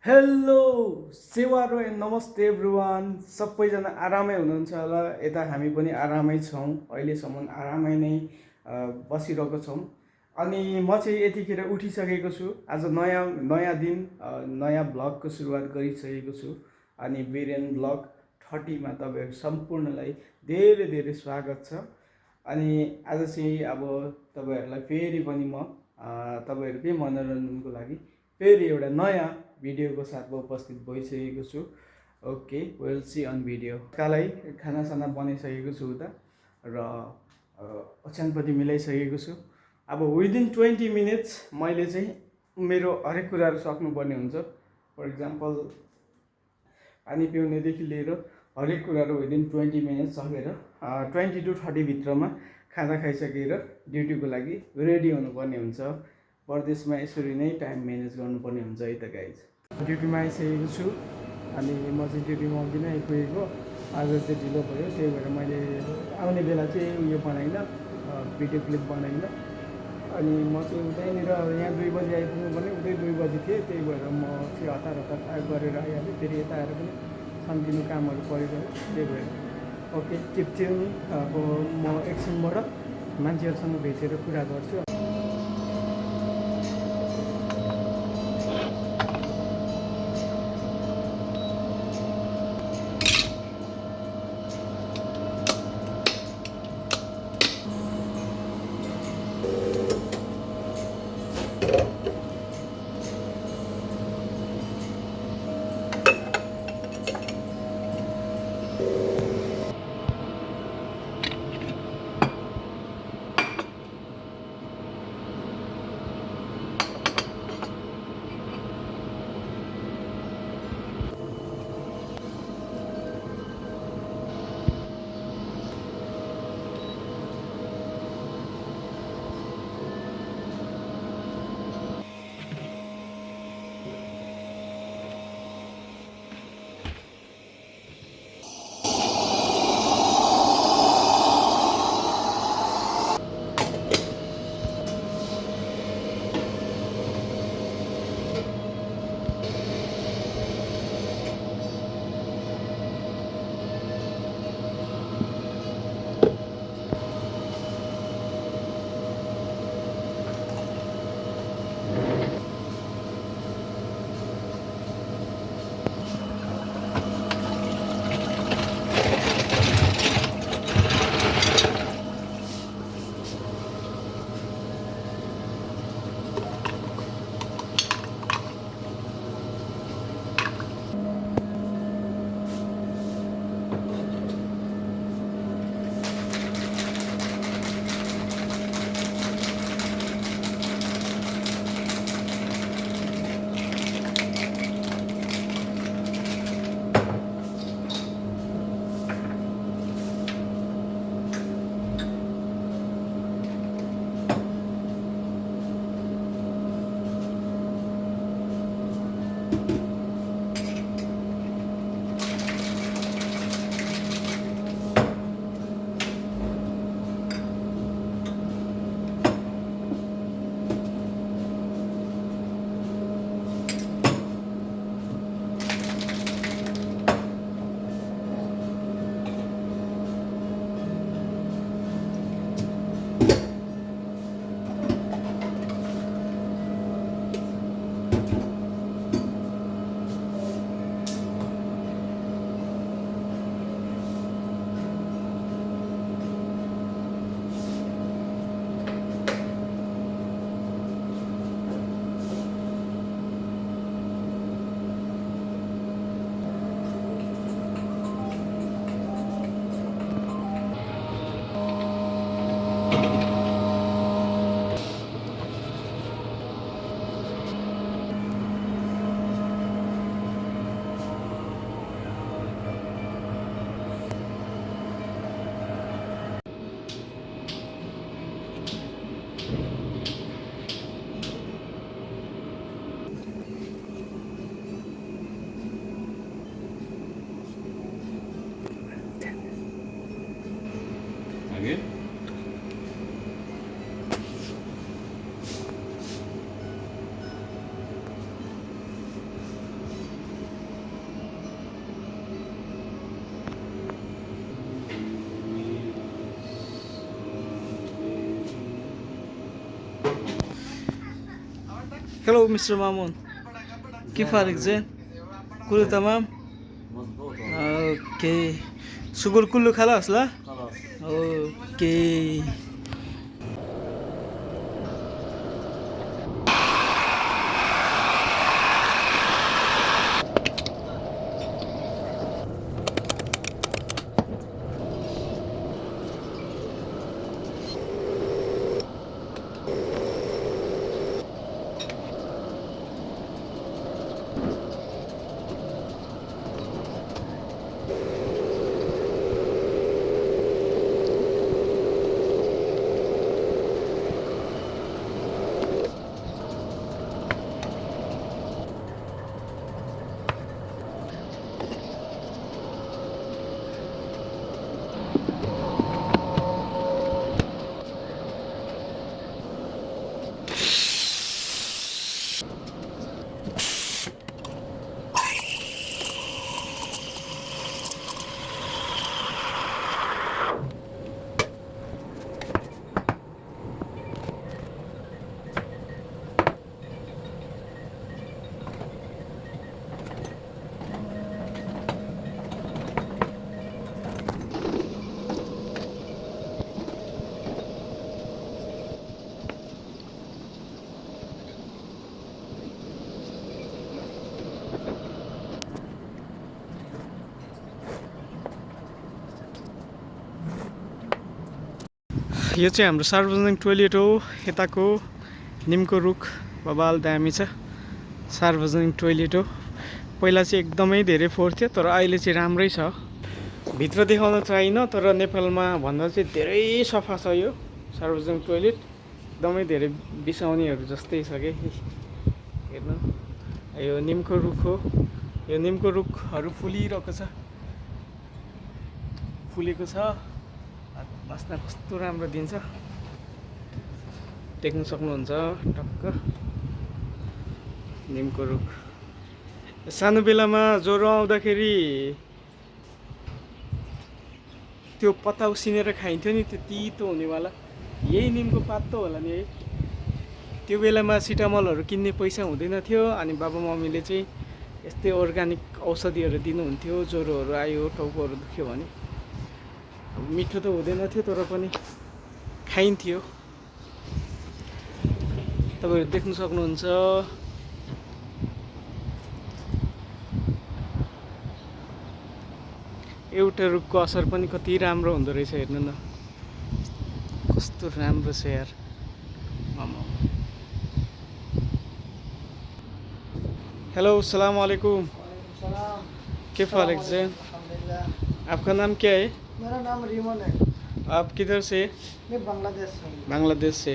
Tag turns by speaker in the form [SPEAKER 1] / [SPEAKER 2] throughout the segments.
[SPEAKER 1] Hello सेवारो and नमस्ते everyone सबैजना आरामै हुनुहुन्छ होला। यता हामी पनि आरामै छौँ, अहिलेसम्म आरामै नै बसिरहेको छौँ। अनि म चाहिँ यतिखेर उठिसकेको छु। आज नयाँ नयाँ दिन नयाँ ब्लगको सुरुवात गरिसकेको छु। अनि बिरेन ब्लग 30मा तपाईँहरू सम्पूर्णलाई धेरै धेरै स्वागत छ। अनि आज चाहिँ अब तपाईँहरूलाई फेरि पनि म तपाईँहरूकै मनोरञ्जनको लागि फेरि एउटा नयाँ भिडियोको साथमा उपस्थित भइसकेको छु। Okay, well see on video. कालै खानासाना बनाइसकेको छु उता र ओछ्यान पनि मिलाइसकेको छु। अब विदिन 20 मिनट्स मैले चाहिँ मेरो हरेक कुराहरू सक्नुपर्ने हुन्छ। फर इक्जाम्पल पानी पिउनेदेखि लिएर हरेक कुराहरू विदिन 20 मिनट सकेर 20 to 30 भित्रमा खाना खाइसकेर ड्युटीको लागि रेडी हुनुपर्ने हुन्छ। परदेशमा यसरी नै टाइम म्यानेज गर्नुपर्ने हुन्छ है त गाइज। ड्युटीमा आइसकेको छु अनि म चाहिँ ड्युटीमा अघि नै आइपुगेको। आज चाहिँ ढिलो भयो, त्यही भएर मैले आउने बेला चाहिँ उयो बनाइनँ, भिडियो क्लिप बनाइनँ। अनि म चाहिँ उतैनिर यहाँ 2 बजी आइपुग्नु पर्ने, उतै 2 बजी थिएँ, त्यही भएर म चाहिँ हतार हतार गरेर आइहालेँ। फेरि यता आएर पनि सानोतिनो कामहरू परेको, त्यही भएर ओके टिप्थ्यो नि। अब म एकछिनबाट मान्छेहरूसँग भेटेर कुरा गर्छु। Hello, Mr. Mamun. كيف حالك زين؟ كله تمام؟
[SPEAKER 2] مظبوط.
[SPEAKER 1] اوكي. شغل كله خلاص لا؟
[SPEAKER 2] خلاص.
[SPEAKER 1] اوكي. यो चाहिँ हाम्रो सार्वजनिक टोयलेट हो यताको निमको रुख बबाल दामी छ सार्वजनिक टोयलेट हो पहिला चाहिँ एकदमै धेरै फोहोर थियो तर अहिले चाहिँ राम्रै छ भित्र देखाउन चाहिन तर नेपालमा भन्दा चाहिँ धेरै सफा छ यो सार्वजनिक टोयलेट एकदमै धेरै बिसाउनेहरू जस्तै छ के हेर्नु यो निमको रुख हो यो निमको रुखहरू फुलिरहेको छ फुलेको छ बास्ना कस्तो राम्रो दिन्छ देख्न सक्नुहुन्छ टक्क निमको रुख सानो बेलामा ज्वरो आउँदाखेरि त्यो पत्ता उसिनेर खाइन्थ्यो नि त्यो तितो हुनेवाला यही निमको पात त होला नि है त्यो बेलामा सिटामलहरू किन्ने पैसा हुँदैन थियो अनि बाबा मम्मीले चाहिँ यस्तै अर्ग्यानिक औषधिहरू दिनुहुन्थ्यो ज्वरोहरू आयो टाउकोहरू दुख्यो भने मिठो त हुँदैन थियो तर पनि खाइन्थ्यो तपाईँहरू देख्न सक्नुहुन्छ एउटा रुखको असर पनि कति राम्रो हुँदो रहेछ हेर्नु न कस्तो राम्रो छ यार हेलो अस्सलाम वालेकुम कैफ हालक ज़ैन आपका नाम क्या है
[SPEAKER 3] मेरा नाम रिमन है।
[SPEAKER 1] आप किधर से
[SPEAKER 3] मैं बांग्लादेश से हूँ।
[SPEAKER 1] बांग्लादेश से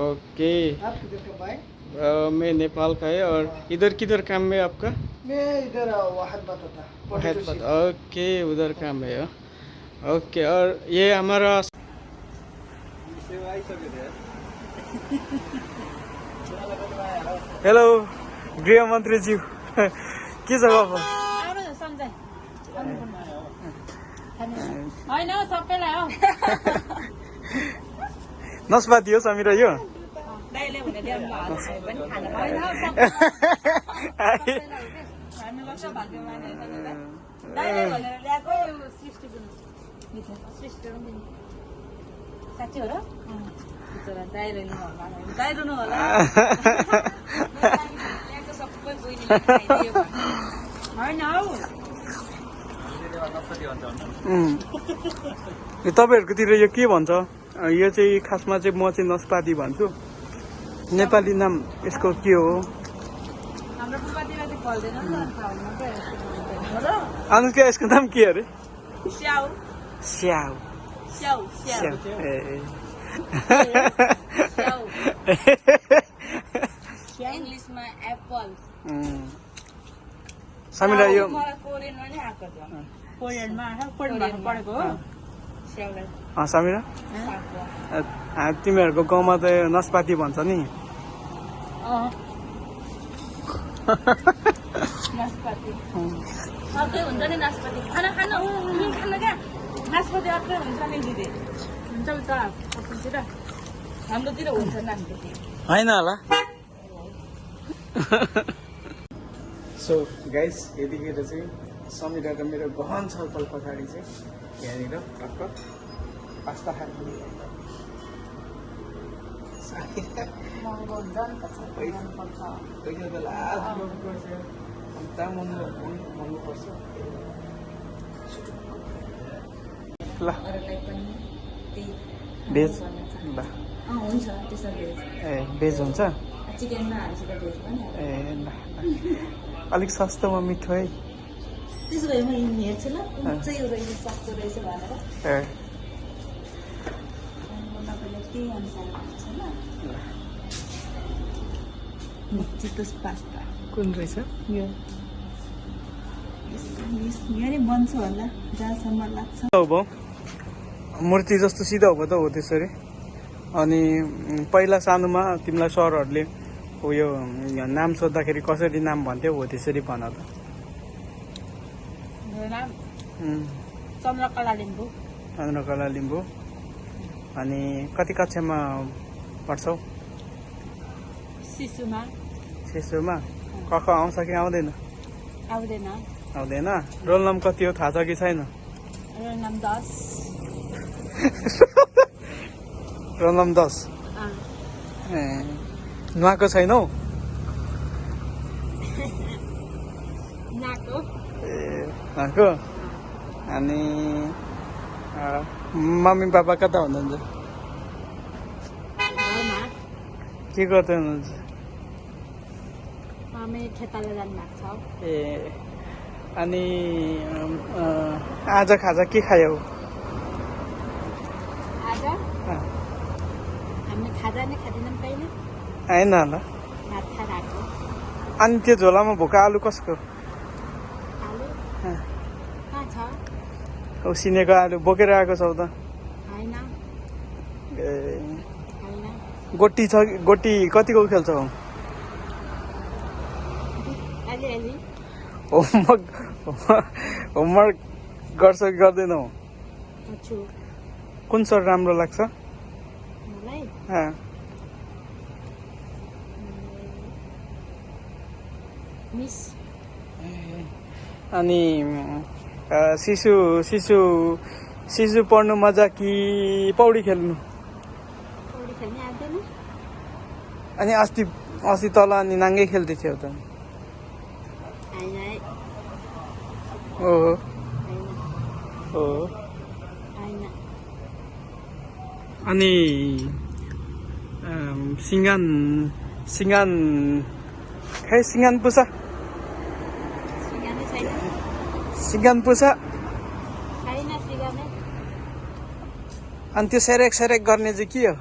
[SPEAKER 1] ओके
[SPEAKER 3] आप किधर का भाई?
[SPEAKER 1] मैं नेपाल का है और इधर किधर काम है आपका
[SPEAKER 3] मैं इधर वाहद बताता।
[SPEAKER 1] ओके उधर काम है ओके और ये हमारा हेलो गृह मंत्री जी के जग्गा पर
[SPEAKER 4] होइन सबैलाई हो
[SPEAKER 1] नस्पाती हो समीरा यो
[SPEAKER 4] दाइले भने ल्याउनु भएको छ पनि खाना होइन हामीबाट भाग्यमानी दाइले भनेर ल्याएको यो सृष्टि साँच्ची हो र दाइ रहनु होला दाइ रहनु होला ल्याएको सबै बहिनीले खाइदियो होइन हौ
[SPEAKER 1] तपाईँहरूकोतिर यो के भन्छ यो चाहिँ खासमा चाहिँ म चाहिँ नस्पाती भन्छु नेपाली नाम यसको के हो
[SPEAKER 4] हाम्रो बुबातिर चाहिँ फल्दैन
[SPEAKER 1] अनि क्या यसको नाम के अरे
[SPEAKER 4] स्याउ
[SPEAKER 1] स्याउ
[SPEAKER 4] स्याउ स्याउ इङ्ग्लिसमा एप्पल
[SPEAKER 1] समीरा यो
[SPEAKER 4] कोरियनमा नि आएको छ कोरियनमा पढेको हो स्याउलाई
[SPEAKER 1] समीरा तिमीहरूको गाउँमा त नस्पाती भन्छ नि
[SPEAKER 4] नास्पाती अर्कै हुन्छ नि नास्पाती खाना खानु खानु क्या नास्पाती अर्कै हुन्छ नि दिदी हुन्छ उता कतितिर हाम्रोतिर हुन्छ नास्पाती
[SPEAKER 1] होइन होला सो गाइस यतिखेर चाहिँ समीरा र मेरो गहन छलफल पछाडि चाहिँ यहाँनिर टक्क पास्ता खानु
[SPEAKER 4] महँगो हुन्छ नि त गर्नुपर्छ
[SPEAKER 1] पैसा त लाज गर्नुपर्छ अन्त महँगो पर्छ ल
[SPEAKER 4] अरूलाई पनि त्यही
[SPEAKER 1] भेज ल
[SPEAKER 4] हुन्छ त्यसो भेज
[SPEAKER 1] ए भेज हुन्छ
[SPEAKER 4] चिकनमा हालेपछि त भेज पनि हाल्छ।
[SPEAKER 1] ए ल अलिक सस्तोमा मिठो है
[SPEAKER 4] त्यसो भए म हेर्छु ल कुन चाहिँ यो रहेछ सस्तो रहेछ भनेर
[SPEAKER 1] ए
[SPEAKER 4] तपाईँले त्यही अनुसार हाल्छ ल चितोस पास्ता
[SPEAKER 1] कुन रहेछ
[SPEAKER 4] यो यहाँनिर बन्छु होला जहाँसम्म लाग्छ
[SPEAKER 1] हो मूर्ति जस्तो सिधा हो त हो त्यसरी अनि पहिला सानोमा तिमीलाई सरहरूले उयो नाम सोद्धाखेरि कसरी नाम भन्थ्यौ हो त्यसरी भन त
[SPEAKER 4] मेरो नाम चन्द्रकला लिम्बू
[SPEAKER 1] चन्द्रकला लिम्बू अनि कति कक्षामा पढ्छौ शिशुमा कख आउँछ कि आउँदैन
[SPEAKER 4] आउँदैन
[SPEAKER 1] आउँदैन रोल नम्बर कति हो थाहा छ कि छैन
[SPEAKER 4] मेरो नाम 10
[SPEAKER 1] रोल नम्बर 10 ए नुहाएको छैनौ
[SPEAKER 4] नाको
[SPEAKER 1] ए नुहाएको अनि मम्मी पापा कता हुनुहुन्छ
[SPEAKER 4] घरमा
[SPEAKER 1] के गर्दै हुनुहुन्छ
[SPEAKER 4] मम्मी खेताला जानु भएको छ
[SPEAKER 1] ए अनि आज खाजा के खायौ
[SPEAKER 4] आज हामीले खाजा नै खाँदैनौँ कहिले
[SPEAKER 1] होइन ल
[SPEAKER 4] भात खाएर आएको
[SPEAKER 1] अनि त्यो झोलामा भोका आलु कसको
[SPEAKER 4] आलु कहाँ छ
[SPEAKER 1] उसिनेको आलु बोकेर आएको छौ त
[SPEAKER 4] होइन
[SPEAKER 1] ए
[SPEAKER 4] होइन
[SPEAKER 1] गोटी छ गोटी कतिको खेल्छौ
[SPEAKER 4] अलि
[SPEAKER 1] होमवर्क गर्छ कि गर्दैनौ
[SPEAKER 4] छु
[SPEAKER 1] कुन सर राम्रो लाग्छ
[SPEAKER 4] मलाई मिस
[SPEAKER 1] अनि शिशु पढ्नु मजा कि पौडी खेल्नु
[SPEAKER 4] पौडी खेल्ने आउँदैन
[SPEAKER 1] अनि अस्ति तल अनि नाङ्गै खेल्दै थियौ त
[SPEAKER 4] होइन
[SPEAKER 1] ओहो
[SPEAKER 4] होइन
[SPEAKER 1] ओहो
[SPEAKER 4] होइन
[SPEAKER 1] अनि सिङ्गान खै सिङ्गान पुसा
[SPEAKER 4] सिगानै छैन
[SPEAKER 1] सिङ्गान पुसा
[SPEAKER 4] छैन सिगानै
[SPEAKER 1] अनि त्यो सेरेक गर्ने चाहिँ के हो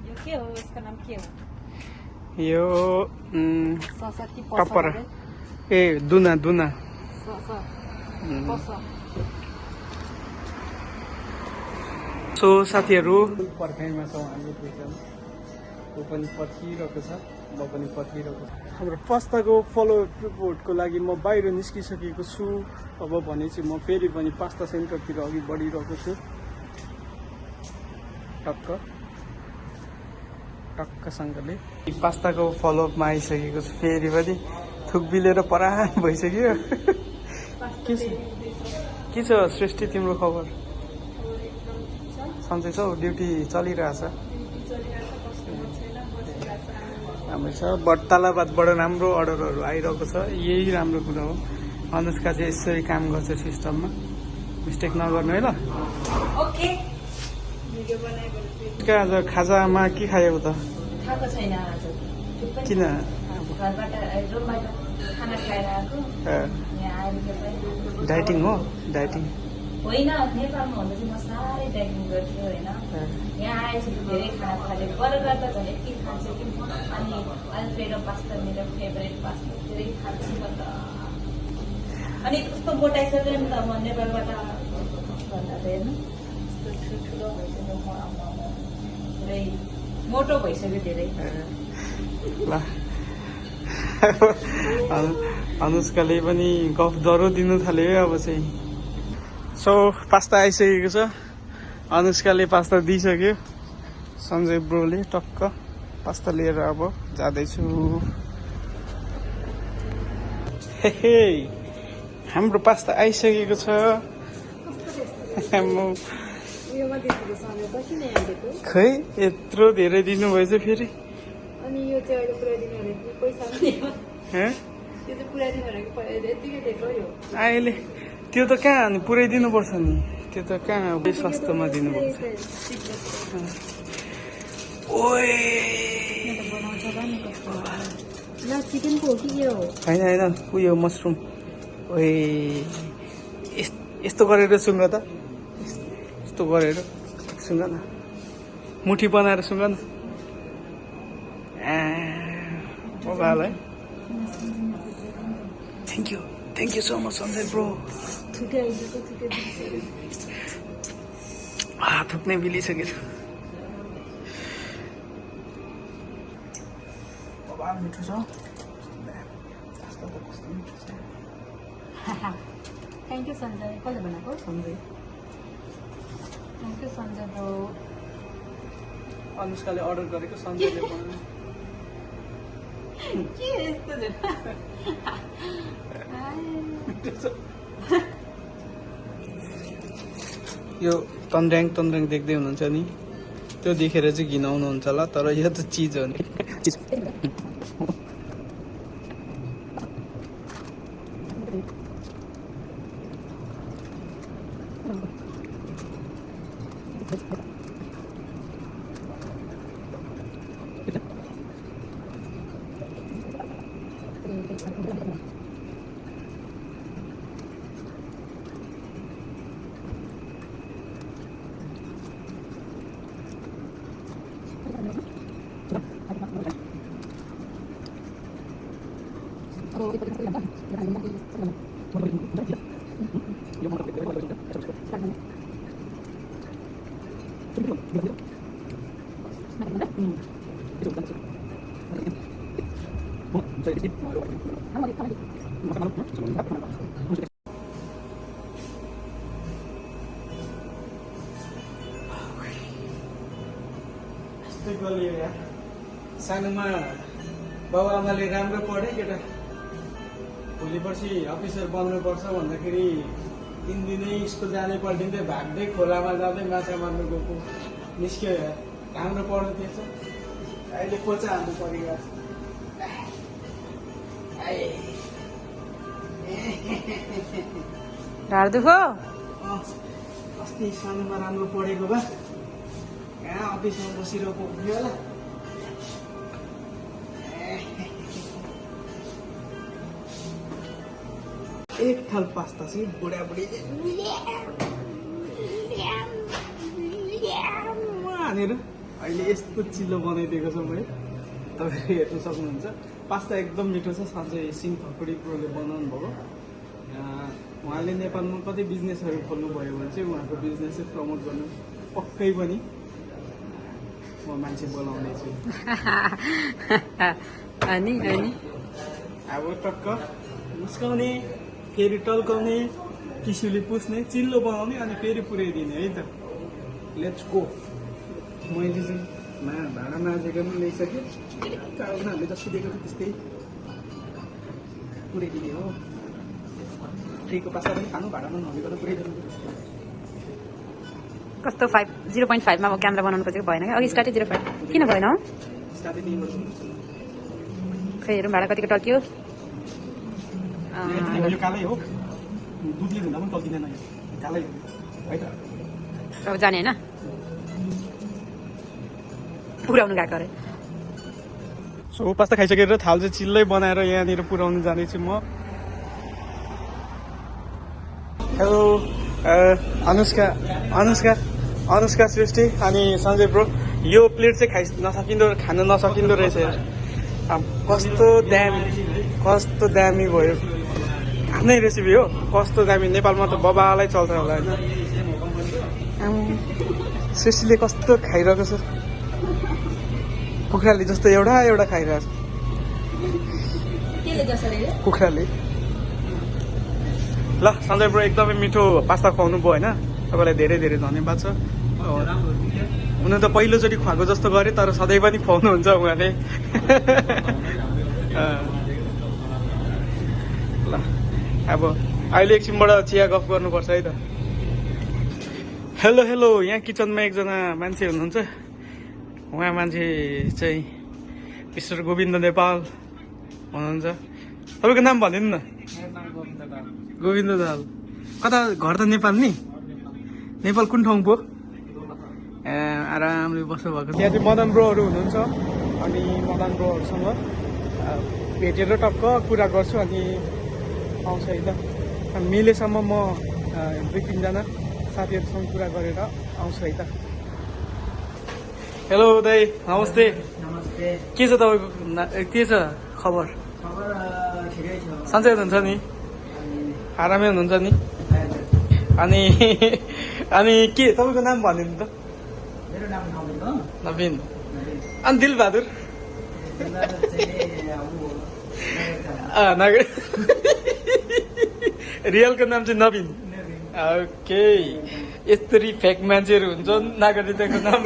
[SPEAKER 4] यो के हो यसको नाम के हो
[SPEAKER 1] यो
[SPEAKER 4] सरस्वती
[SPEAKER 1] टपरा ए दुना सो साथीहरू पर्खाइमा छौँ हामी ऊ पनि पर्खिरहेको छ म पनि पर्खिरहेको छु हाम्रो पास्ताको फलोअप रिपोर्टको लागि म बाहिर निस्किसकेको छु अब भने चाहिँ म फेरि पनि पास्ता सेन्टरतिर अघि बढिरहेको छु टक्कसँगले पास्ताको फलोअपमा आइसकेको छु फेरि पनि थुक बिलेर परान भइसक्यो के छ सृष्टि तिम्रो खबर सन्चै छौ ड्युटी चलिरहेछ राम्रो छ तालाबादबाट राम्रो अर्डरहरू आइरहेको छ यही राम्रो कुरा हो अनुष्का चाहिँ यसरी काम गर्छ सिस्टममा मिस्टेक नगर्नु है ल
[SPEAKER 4] ओके
[SPEAKER 1] आज खाजामा के खायौ त
[SPEAKER 4] खाएको छैन आज
[SPEAKER 1] किन
[SPEAKER 4] घरबाट रुमबाट खाना खाएर आएको यहाँ आएर पनि
[SPEAKER 1] डाइटिङ हो डाइटिङ
[SPEAKER 4] होइन नेपालमा हुँदा चाहिँ म साह्रै डाइटिङ गर्थेँ होइन यहाँ आएपछि धेरै खाना थालेँ बर्गर त झन् यति खान्छु कि अनि अल्फ्रेडो पास्ता मेरो फेभरेट पास्ता धेरै खान्छु म त अनि कस्तो मोटाइसक्यो नि त म नेपालबाट भन्दा त हेर्नु यस्तो ठुलो भइसक्यो म धेरै मोटो भइसक्यो धेरै
[SPEAKER 1] ल अनुष्काले पनि गफ डह्रो दिनु थाल्यो अब चाहिँ। सो पास्ता आइसकेको छ, अनुष्काले पास्ता दिइसक्यो, सञ्जय ब्रोले टक्क पास्ता लिएर अब जाँदैछु। हे हाम्रो पास्ता आइसकेको छ। खै यत्रो धेरै दिनुभएछ फेरि।
[SPEAKER 4] अनि यो चाहिँ अहिले पुऱ्याइदिनु भनेको पैसा पनि हो।
[SPEAKER 1] हे?
[SPEAKER 4] यो चाहिँ पुऱ्याइदिनु भनेको यतिकै दिएको हो यो।
[SPEAKER 1] अहिले त्यो त कहाँ अनि पुऱ्याइदिनु पर्छ नि, त्यो त कहाँ सस्तोमा दिनुपर्छ। ओए
[SPEAKER 4] ल चिकनको हो कि के हो?
[SPEAKER 1] होइन होइन उयो मसरुम। ओए यस्तो गरेर सुँग त, यस्तो गरेर सुँग न, मुठी बनाएर सुँग न। बाल है। Thank you so much Sanjay bro. थुक्नै बिलिसकेछ। मिठो छ।
[SPEAKER 4] Thank you Sanjay. कसले बनाएको?
[SPEAKER 1] Sanjay.
[SPEAKER 4] Thank you Sanjay bro.
[SPEAKER 1] अनुष्काले अर्डर गरेको सञ्जयले बनायो।
[SPEAKER 4] के यस्तो
[SPEAKER 1] यो तन्द्र्याङ देख्दै हुनुहुन्छ नि, त्यो देखेर चाहिँ घिनाउनुहुन्छ होला, तर यो त चिज हो नि। सानोमा बाबुआमाले राम्रो पढे केटा, भोलि पर्सि अफिसर बन्नुपर्छ भन्दाखेरि दिनदिनै स्कुल जानै पर्दिन्थ्यो, भाग्दै खोलामा जाँदै माछा मार्नु गएको निस्क्यो यार। राम्रो पढ्नु थिएछ, अहिले कोचा हाल्नु पऱ्यो।
[SPEAKER 4] ढाड दुखो?
[SPEAKER 1] अस्ति सानोमा राम्रो पढेको भए कहाँ अफिसमा बसिरहेको हुन्थ्यो होला। एक थाल पास्ता चाहिँ बुढाबुढीले हानेर अहिले यस्तो चिल्लो बनाइदिएको छ मैले, तपाईँले हेर्नु सक्नुहुन्छ। पास्ता एकदम मिठो छ। सञ्जय सिंह खकुडी प्रोले बनाउनु भएको। उहाँले नेपालमा कतै बिजनेसहरू खोल्नुभयो भने चाहिँ उहाँको बिजनेस चाहिँ प्रमोट गर्नु पक्कै पनि म मान्छे बोलाउँदैछु।
[SPEAKER 4] अनि
[SPEAKER 1] अब टक्क मुस्काउने, फेरि टल्काउने, टिस्युले पुस्ने, चिल्लो बनाउने, अनि फेरि पुऱ्याइदिने है त। Let's go. मैले चाहिँ भाँडा माझेको पनि ल्याइसकेँ, उनीहरूले जस्तो दिएको थियो त्यस्तै पुऱ्याइदिने हो। फ्रीको पास्ता पनि खानु, भाँडामा नभइकन पुऱ्याइदिनु।
[SPEAKER 4] कस्तो 0.5 मा क्यामेरा बनाउनु खोजेको भएन क्या? अघि स्टार्टै 0.5 किन भएन हो?
[SPEAKER 1] स्टार्टै दिनु
[SPEAKER 4] खै हेरौँ भाडा कतिको टल्क्यो।
[SPEAKER 1] यो कालै हो, दुधले धुँदा पनि टल्किँदैन, यो कालै हो है त।
[SPEAKER 4] अब जाने होइन, पुऱ्याउनु गएको अरे।
[SPEAKER 1] सो पास्ता खाइसकेर थाल चाहिँ चिल्लै बनाएर यहाँनिर पुऱ्याउनु जाँदैछु म। हेलो अनुष्का सृष्टि अनि सञ्जय ब्रो। यो प्लेट चाहिँ खान नसकिँदो रहेछ यार। कस्तो दामी भयो, आफ्नै रेसिपी हो, कस्तो दामी। नेपालमा त बबालाई चल्छ होला होइन। सृष्टिले कस्तो खाइरहेको छ, कुखुराले जस्तो एउटा खाइरहेको छ।
[SPEAKER 4] त्यसले जसरी रे
[SPEAKER 1] कुखुराले। ल सञ्जय ब्रो एकदमै मिठो पास्ता खुवाउनु भयो होइन, तपाईँलाई धेरै धेरै धन्यवाद छ। हुन त पहिलोचोटि खुवाएको जस्तो गरेँ, तर सधैँ पनि खुवाउनुहुन्छ उहाँले। ल अब अहिले एकछिनबाट चिया गफ गर्नुपर्छ है त। हेलो हेलो, यहाँ किचनमा एकजना मान्छे हुनुहुन्छ, उहाँ मान्छे चाहिँ मिस्टर गोविन्द नेपाल हुनुहुन्छ। तपाईँको नाम भनिदिनु न। गोविन्द दाल। कता घर त नेपाल नि? नेपाल कुन ठाउँ पो? आरामले बस्नु भएको। त्यहाँ चाहिँ मदन ब्रोहरू हुनुहुन्छ, अनि मदन ब्रोहरूसँग भेटेर टक्क कुरा गर्छु अनि आउँछ है त। मिलेसम्म म 2-3जना साथीहरूसँग कुरा गरेर आउँछु है त। हेलो दाइ, नमस्ते।
[SPEAKER 3] नमस्ते।
[SPEAKER 1] के छ तपाईँको के छ खबर?
[SPEAKER 3] खबर ठिकै छ।
[SPEAKER 1] सन्चै हुनुहुन्छ नि? आरामै हुनुहुन्छ नि? अनि अनि के तपाईँको नाम भनिदिनु त?
[SPEAKER 3] मेरो नाम नवीन हो।
[SPEAKER 1] नवीन। अनि दिलबहादुर? नगर रियलको नाम चाहिँ नवीन। ओके, यस्तरी फेक मान्छेहरू हुन्छन् नागरिकताको नाम।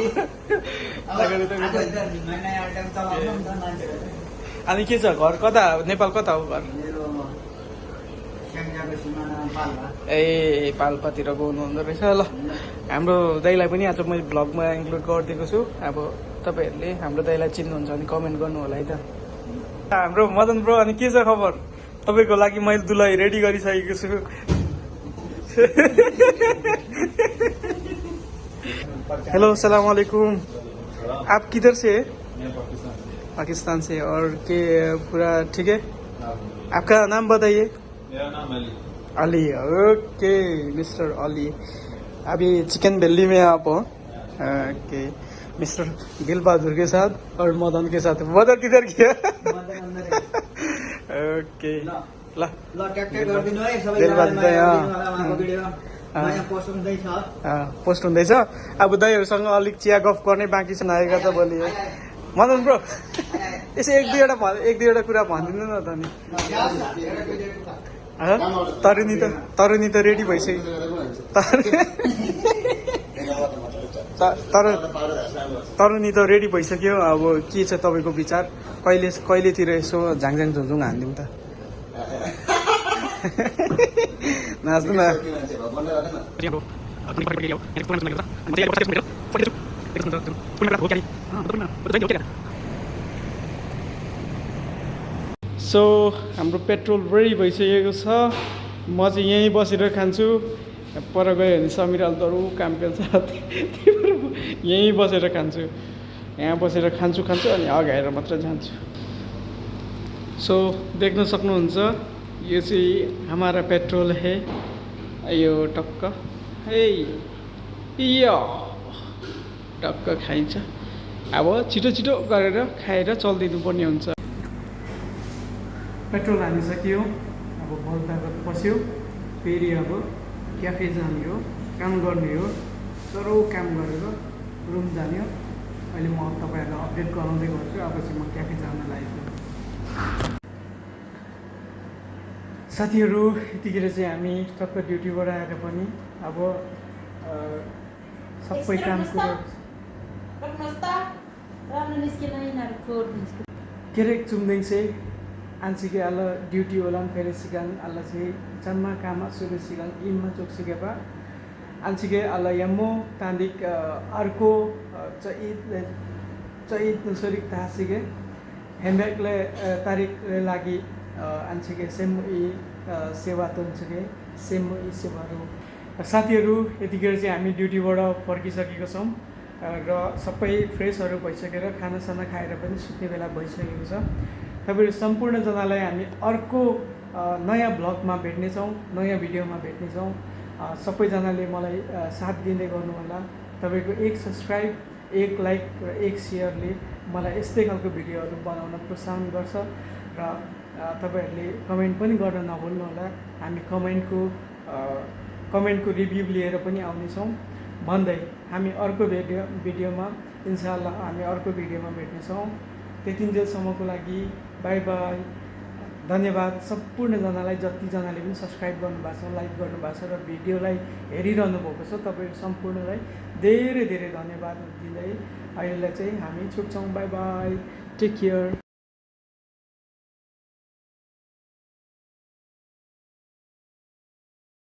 [SPEAKER 1] अनि के छ घर कता? नेपाल कता हो घर? ए पाल्पातिर गउनुहुँदो रहेछ। ल हाम्रो दाइलाई पनि आज मैले भ्लगमा इन्क्लुड गरिदिएको छु। अब तपाईँहरूले हाम्रो दाइलाई चिन्नुहुन्छ भने कमेन्ट गर्नु होला है त। हाम्रो मदन ब्रो, अनि के छ खबर? तपाईँको लागि मैले दुलही रेडी गरिसकेको छु। हेलो, अस्सलाम वालेकुम। आप किधर से? पाकिस्तान से। और के पूरा ठीक है? आपका नाम बताइए।
[SPEAKER 2] मेरा नाम अली।
[SPEAKER 1] Ali, okay mister Ali. अभी चिकन वैली में आप हो? ओके, मिस्टर दिलबहादुर के साथ और मदन के साथ। मदन किधर गया? ओके ल पोस्ट हुँदैछ। अब दाइहरूसँग अलिक चिया गफ गर्ने बाँकी छ, नआएका त भोलि। मदन ब्रो यसो एक दुईवटा कुरा भनिदिनु न त नि। तरुनी त रेडी भइसक्यो। तरुनी त रेडी भइसक्यो। अब के छ तपाईँको विचार? कहिलेतिर यसो झाङझाङ झुङझुङ हानिदिउँ त? नाच्नु न। सो हाम्रो पेट्रोल रेडी भइसकेको छ। म चाहिँ यहीँ बसेर खान्छु। पर गयो भने समीर अल्दरू काम पेल्छ, त्यही भएर यहीँ बसेर खान्छु। यहाँ बसेर खान्छु अनि अगाएर मात्र जान्छु। सो देख्न सक्नुहुन्छ, यो चाहिँ हमारा पेट्रोल है। यो टक्क है, यो टक्क खाइन्छ। अब छिटो छिटो गरेर खाएर चलिदिनु पर्ने हुन्छ। पेट्रोल हालिसक्यो। अब बल्दा पस्यो, फेरि अब क्याफे जाने हो, काम गर्ने हो। सरो काम गरेर रुम जाने हो। अहिले म तपाईँहरूलाई अपडेट गराउँदै गर्छु। अब चाहिँ म क्याफे जान लागेको। साथीहरू, यतिखेर चाहिँ हामी टक्क ड्युटीबाट आएर पनि अब सबै काम कुरो के रे चुम्दैछे ansi ala duty ulang feresigan ala si chanma kama suresigan imma choksigeba ansi ala yammo tandik arko chait nusurik tasige hembekle tarik lagi ansi semu I सेवा तुन्छके सेमो I सेवाहरू साथीहरू यतिखेर चाहिँ हामी ड्युटीबाट फर्किसकेका छौँ र सबै फ्रेसहरू भइसकेर खानासाना खाएर पनि सुत्ने बेला भइसकेको छ। तपाईहरु सम्पूर्णजनालाई हामी अर्को नयाँ ब्लगमा भेट्नेछौँ, नयाँ भिडियोमा भेट्नेछौँ। सबैजनाले मलाई साथ दिँदै गर्नु होला। तपाईको एक सब्स्क्राइब, एक लाइक र एक शेयरले मलाई यस्तै खालको भिडियोहरू बनाउन प्रोत्साहन गर्छ र तपाईहरुले कमेन्ट पनि गर्न नभुल्नु होला। हामी कमेन्टको रिभ्यू लिएर पनि आउने छौं भन्दै हामी अर्को भिडियोमा इन्शाअल्लाह हामी अर्को भिडियोमा भेट्ने छौं। त्यतिन्जेलसम्मको लागि बाइ बाइ। धन्यवाद सम्पूर्णजनालाई, जतिजनाले पनि सब्सक्राइब गर्नुभएको छ, लाइक गर्नुभएको छ र भिडियोलाई हेरिरहनु भएको छ, तपाईँहरू सम्पूर्णलाई धेरै धेरै धन्यवाद दिँदै अहिलेलाई चाहिँ हामी छुट्छौँ। Bye bye, take care.